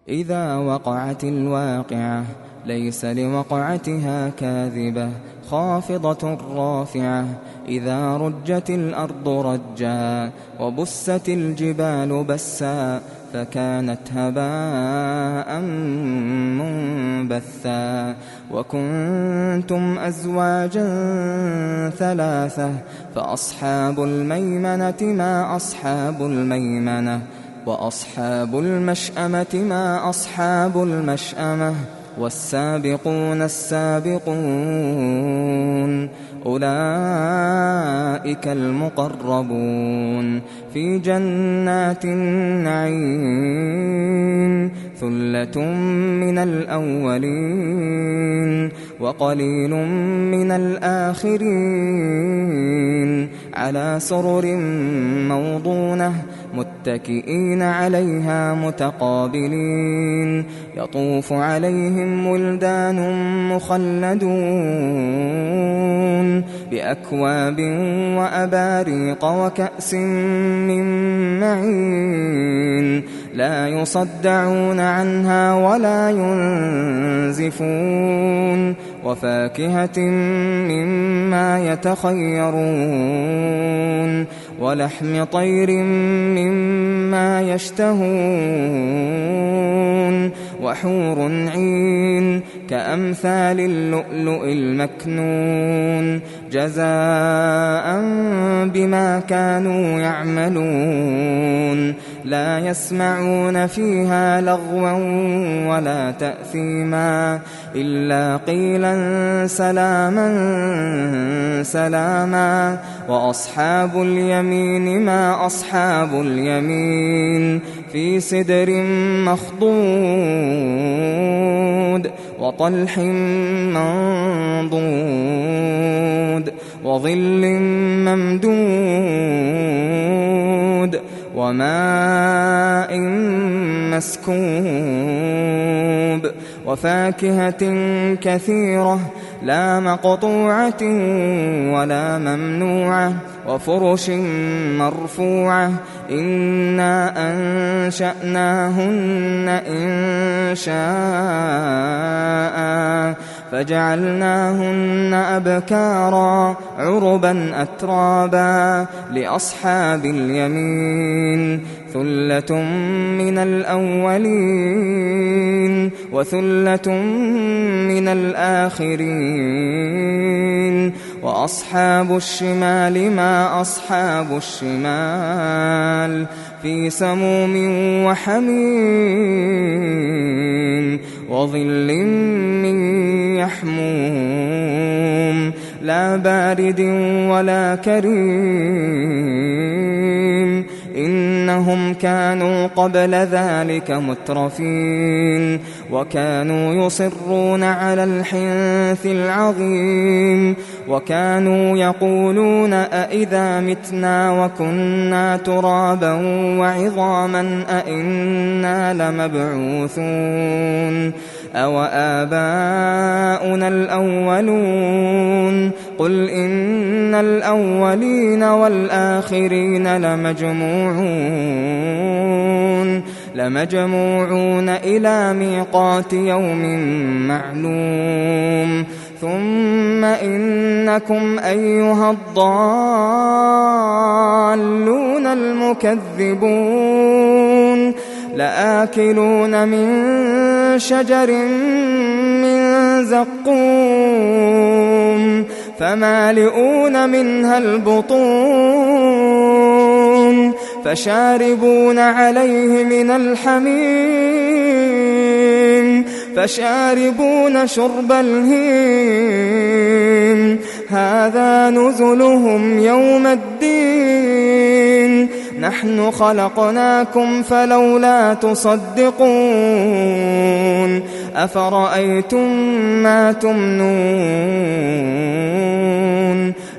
إذا وقعت الواقعة ليس لوقعتها كاذبة خافضة رافعة إذا رجت الأرض رجا وبست الجبال بسا فكانت هباء منبثا وكنتم أزواجا ثلاثة فأصحاب الميمنة ما أصحاب الميمنة وأصحاب المشأمة ما أصحاب المشأمة والسابقون السابقون أولئك المقربون في جنات النعيم ثلة من الأولين وقليل من الآخرين على سرر موضونة متكئين عليها متقابلين يطوف عليهم ولدان مخلدون بأكواب وأباريق وكأس من معين لا يصدعون عنها ولا ينزفون وفاكهة مما يتخيرون ولحم طير مما يشتهون وحور عين كأمثال اللؤلؤ المكنون جزاء بما كانوا يعملون لا يسمعون فيها لغوا ولا تأثيما إلا قيلا سلاما سلاما وأصحاب اليمين ما أصحاب اليمين في سدر مخضود وطلح منضود وظل ممدود وماء مسكوب وفاكهة كثيرة لا مقطوعة ولا ممنوعة وفرش مرفوعة إنا أنشأناهن إنشاء فجعلناهن أبكارا عربا أترابا لأصحاب اليمين ثلة من الأولين وثلة من الآخرين وأصحاب الشمال ما أصحاب الشمال في سموم وحميم وظل من يحموم لا بارد ولا كريم إنهم كانوا قبل ذلك مترفين وكانوا يصرون على الحنث العظيم وكانوا يقولون أئذا متنا وكنا ترابا وعظاما أئنا لمبعوثون أو آباؤنا الأولون قل إن الأولين والآخرين لمجموعون إلى ميقات يوم معلوم ثم إنكم أيها الضالون المكذبون لآكلون من شجر من زقوم فمالئون منها البطون فشاربون عليه من الحميم فشاربون شرب الهيم هذا نزلهم يوم الدين نحن خلقناكم فلولا تصدقون أفرأيتم ما تمنون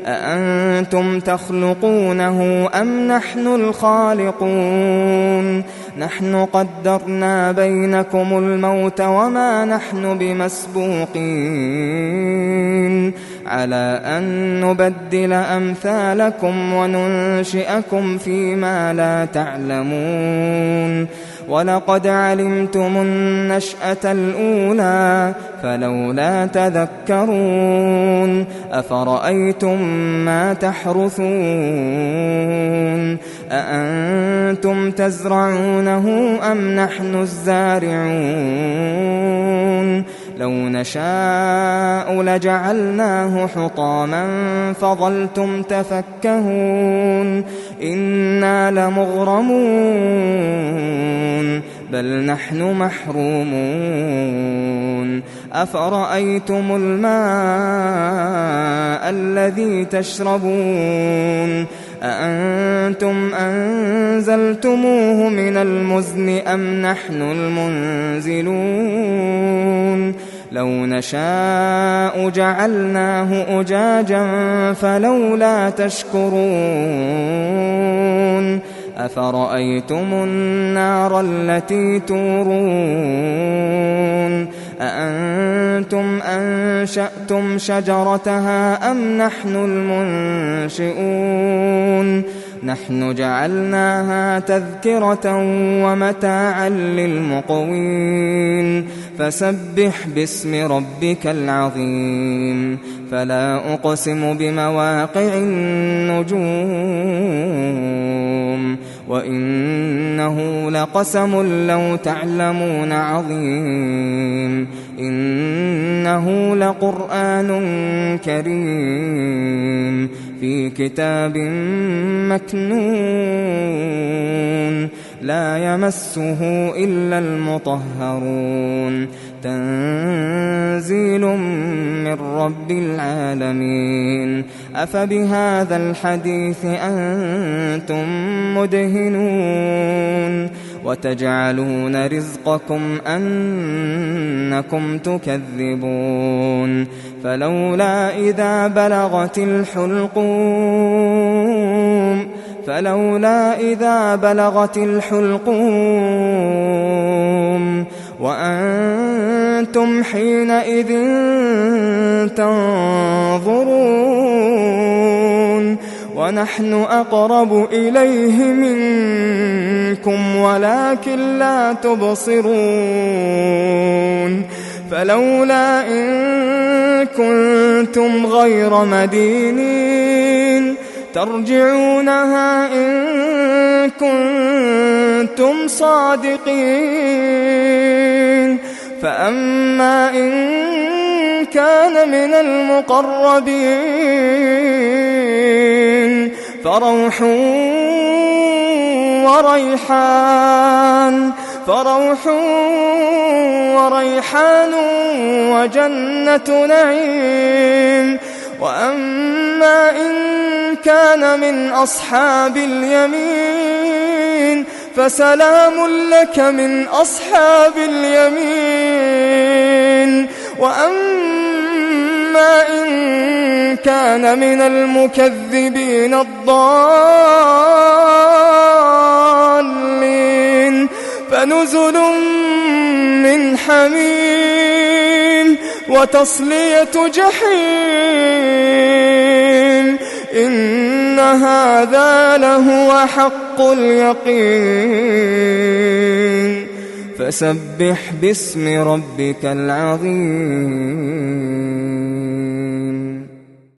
أأنتم تخلقونه أم نحن الخالقون نحن قدرنا بينكم الموت وما نحن بمسبوقين على أن نبدل أمثالكم وننشئكم فيما لا تعلمون ولقد علمتم النشأة الأولى فلولا تذكرون أفرأيتم ما تحرثون أأنتم تزرعونه أم نحن الزارعون لو نشاء لجعلناه حطاما فظلتم تفكهون إنا لمغرمون بل نحن محرومون أفرأيتم الماء الذي تشربون أأنتم أنزلتموه من المزن أم نحن المنزلون لو نشاء جعلناه أجاجا فلولا تشكرون أفرأيتم النار التي تورون أأنتم أنشأتم شجرتها أم نحن المنشئون نحن جعلناها تذكرة ومتاعا للمقوين فسبح باسم ربك العظيم فلا أقسم بمواقع النجوم وإنه لقسم لو تعلمون عظيم إنه لقرآن كريم في كتاب مكنون لا يمسه إلا المطهرون تنزيل من رب العالمين أفبهذا الحديث أنتم مدهنون وتجعلون رزقكم أنكم تكذبون فلولا إذا بلغت الحلقوم وأنتم حينئذ تنظرون ونحن أقرب إليه منكم ولكن لا تبصرون فلولا إن كنتم غير مدينين ترجعونها إن كنتم صادقين فأما إن كان من المقربين فروح وريحان وجنة نعيم وأما إن كان من أصحاب اليمين فسلام لك من أصحاب اليمين وأما إن كان من المكذبين الضالين فنزل من حميم وتصلية جحيم إن هذا لهو حق اليقين فسبح باسم ربك العظيم.